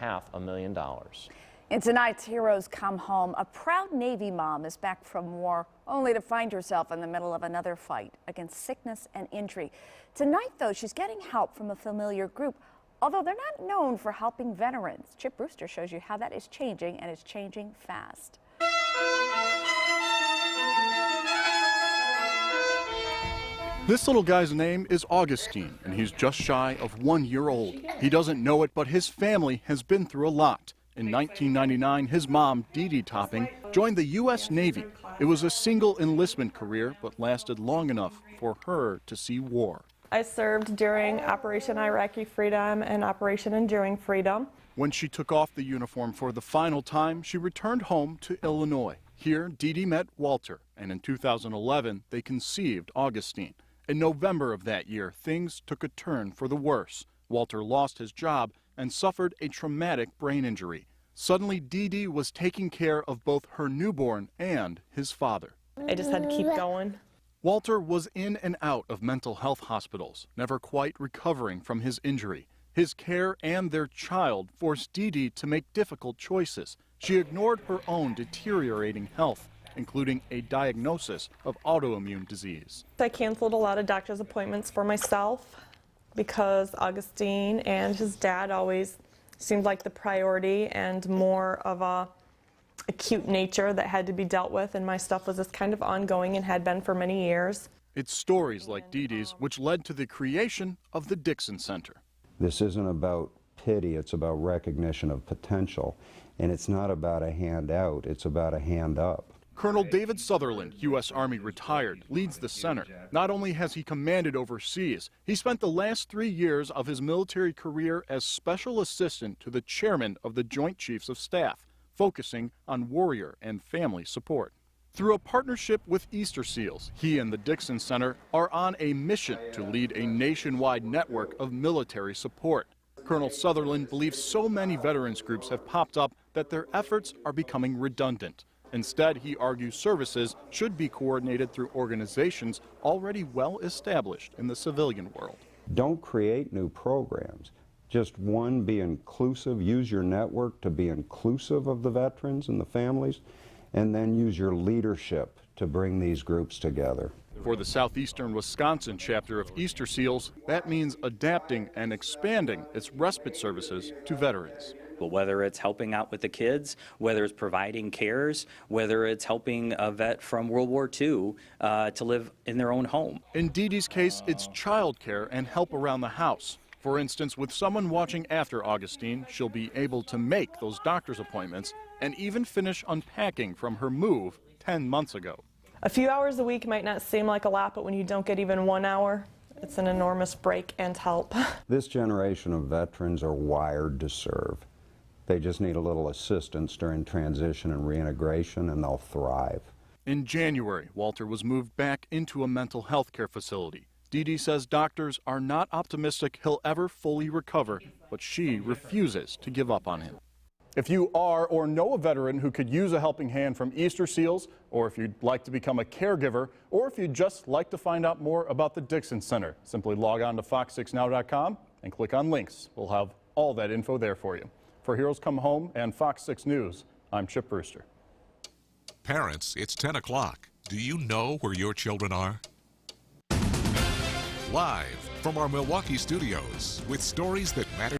$500,000. In tonight's Heroes Come Home, a proud Navy mom is back from war, only to find herself in the middle of another fight against sickness and injury. Tonight, though, she's getting help from a familiar group, although they're not known for helping veterans. Chip Brewster shows you how that is changing, and it's changing fast. This little guy's name is Augustine, and he's just shy of 1 year old. He doesn't know it, but his family has been through a lot. In 1999, his mom, Dee Dee Topping, joined the U.S. Navy. It was a single enlistment career, but lasted long enough for her to see war. I served during Operation Iraqi Freedom and Operation Enduring Freedom. When she took off the uniform for the final time, she returned home to Illinois. Here, Dee Dee met Walter, and in 2011, they conceived Augustine. In November of that year, things took a turn for the worse. Walter lost his job and suffered a traumatic brain injury. Suddenly, Dee Dee was taking care of both her newborn and his father. I just had to keep going. Walter was in and out of mental health hospitals, never quite recovering from his injury. His care and their child forced Dee Dee to make difficult choices. She ignored her own deteriorating health, including a diagnosis of autoimmune disease. I canceled a lot of doctor's appointments for myself because Augustine and his dad always seemed like the priority and more of a acute nature that had to be dealt with, and my stuff was just kind of ongoing and had been for many years. It's stories like Dee Dee's which led to the creation of the Dixon Center. This isn't about pity, it's about recognition of potential, and it's not about a hand out, it's about a hand up. Colonel David Sutherland, U.S. Army retired, leads the center. Not only has he commanded overseas, he spent the last 3 years of his military career as special assistant to the chairman of the Joint Chiefs of Staff, focusing on warrior and family support. Through a partnership with Easter Seals, he and the Dixon Center are on a mission to lead a nationwide network of military support. Colonel Sutherland believes so many veterans groups have popped up that their efforts are becoming redundant. Instead, he argues services should be coordinated through organizations already well established in the civilian world. Don't create new programs. Just one, be inclusive, use your network to be inclusive of the veterans and the families, and then use your leadership to bring these groups together. For the Southeastern Wisconsin chapter of Easter Seals, that means adapting and expanding its respite services to veterans. But whether it's helping out with the kids, whether it's providing cares, whether it's helping a vet from World War II to live in their own home. In Dee Dee's case, it's child care and help around the house. For instance, with someone watching after Augustine, she'll be able to make those doctor's appointments and even finish unpacking from her move 10 months ago. A few hours a week might not seem like a lot, but when you don't get even 1 hour, it's an enormous break and help. This generation of veterans are wired to serve. They just need a little assistance during transition and reintegration, and they'll thrive. In January, Walter was moved back into a mental health care facility. Dee Dee says doctors are not optimistic he'll ever fully recover, but she refuses to give up on him. If you are or know a veteran who could use a helping hand from Easter Seals, or if you'd like to become a caregiver, or if you'd just like to find out more about the Dixon Center, simply log on to fox6now.com and click on links. We'll have all that info there for you. For Heroes Come Home and Fox 6 News, I'm Chip Brewster. Parents, it's 10 o'clock. Do you know where your children are? Live from our Milwaukee studios with stories that matter.